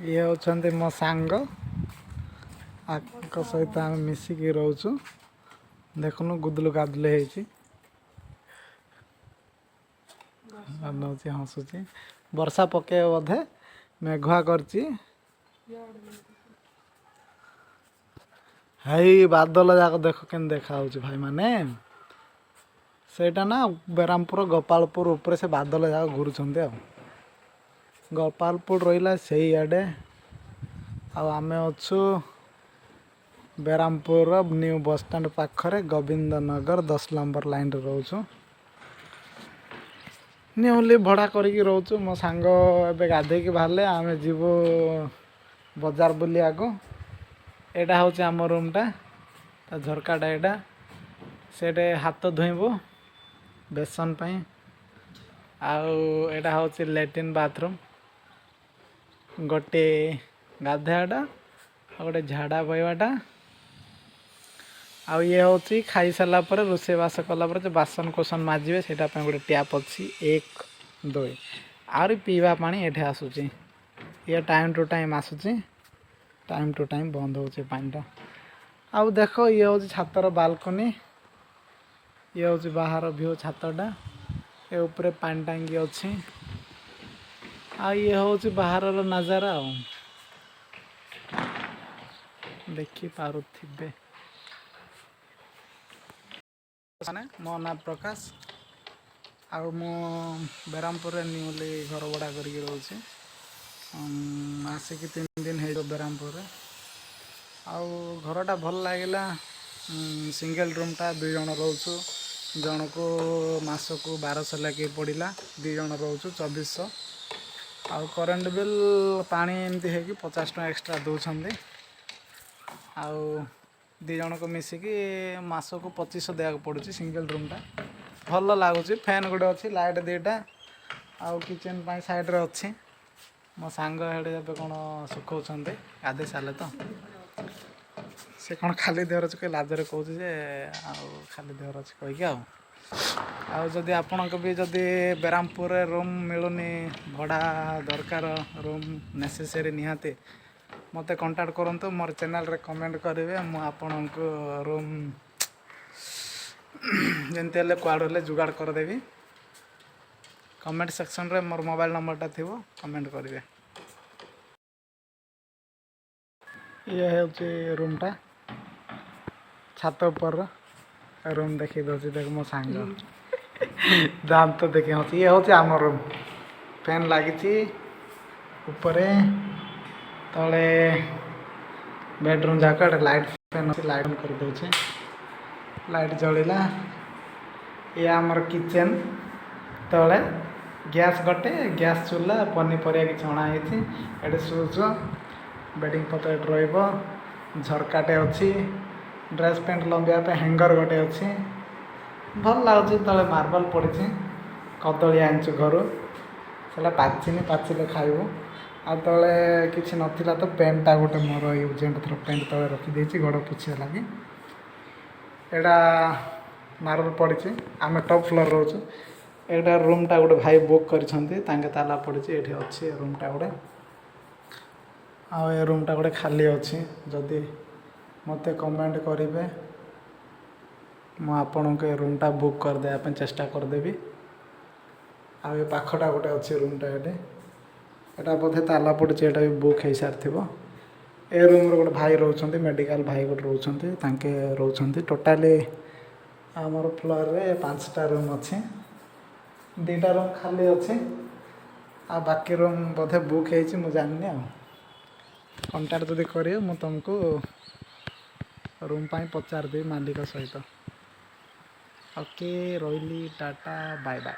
ये होचंती मो सांग आक सहित आम मिसिकी रोचु देखुनु गुदलु गादले हेची नौची हसुची वर्षा पके बोधे मेघुआ करची हाई बादल जाक देख के देखा भाई माने सेटा ना बेरामपुर गोपालपुर ऊपर से बादल जाक घूरुछंते गोपालपुर रहिला सेही आडे आमे अछु बेरामपुर न्यू बस स्टैंड पाखरे गोविंद नगर 10 नंबर लाइन रे रहउछु न्यूली भड़ा करिकी रहउछु मो सांग एबे गाधे की बाहरले आमे जीवो बाजार बुलिया को एटा होचे आम रूमटा ता झरकाटा एटा सेटे हाथ धोइबो बेसन पाई आउ एटा होचे लैट्रिन बाथरूम गोटे गाधेआटा गोटे झाड़ा बइवाटा आउ ये होची खाई सारा पर रोसे बास कला पर जो बासन कोसन माजिबे सेटा पे गोटे टैप अछि 1 2 आउरी पीवा पानी एठे आसुची ये टाइम टू टाइम आसुची टाइम टू टाइम बंद होचे पानीटा आउ देखो ये होची छातर बालकनी ये होची बाहर व्यू छातटा ए ऊपर पानी टांगी अछि आ ये होची बाहर रो नजारा देखि पारुथिबे मो ना प्रकाश आउ मो बेरामपुर न्यूली घर भड़ा करके रोचे आसिक 3 दिन है बेरामपुर आउ घरटा भल लगिला सिंगल रूमटा 2 जन रोचु जन को मास को 1200 लगे पड़ा 2 जन रोचु 2400 आउ करेंट बिल पानी एमती है कि 50 टका एक्स्ट्रा दौरान आउ 2 जन को मिसिकी मास को 2500 देवा पड़ुची सिंगल रूमटा भल लगुच फैन गोटे अच्छी लाइट 2टा आउ किचन पाई साइड रे अच्छी मो सांग हेडे ए कौन सुखाऊँ गाधे सारे तो से कौन खाली देहर अच्छे लाजरे कहूँ जे खाली देहर अच्छे कहीकि आदि आपण भी जदि बेरामपुर रूम मिलूनी भड़ा दरकार रूम नेसेसरी निहाती मत कांटेक्ट करूँ मोर चैनल रे कमेंट करेंगे मुझे रूम जमती कुआड़े जुगाड़ करदेवी कमेंट सेक्शन रे मोर मोबाइल नंबरटा थी कमेंट करेंगे ये हूँ रूमटा छात ऊपर रूम देखी दूसरी देख मो सांग दाम तो देखे हूँ ये हूँ आम रूम फैन लगी ऊपर तले बेडरूम जाक लाइट फैन अच्छी लाइट कर दे लाइट जलिला ये आमर किचन तले गैस गोटे गैस चूल्हा पनीपरिया कि अणाई सुच बेडिंग पत्र रझरकाटे अच्छी ड्रेस पैंट लंबा हैंगर गोटे अच्छी भल लगुच तले मार्बल पड़ी कदली आनचु घर से पाचिनी पाचिले खाइबू आ तले किसी नथिला तो पेंटा गोटे मोर यूजेंट थर पेंट तले रखीदे गोड़ पुछे लगी एटा मार्बल पड़ी आम टॉप फ्लोर रोचु एटा रूमटा गोटे भाई बुक कर ताला पड़ी ये अच्छे रूमटा गोटे आ रूमटा गोटे खाली अच्छी जदि मते कमेंट करेंगे मुझे रूमटा बुक करदे चेष्टा करदेवी आ पाखटा गोटे अच्छे रूमटा ये बोधे ताला पड़ी एटा भी बुक हो सारी थो ए रूम गोटे भाई रोचे मेडिकल भाई गोटे रोचे टोटाली आमर फ्लोर रे 5टा रूम अच्छे 2टा रूम खाली अच्छे आ बाकी रूम बोधे बुक हो जानी कंटाक्ट जब कर तुमको रूम पाई पचार देवी मालिक सहित ओके रोइली टाटा बाय बाय।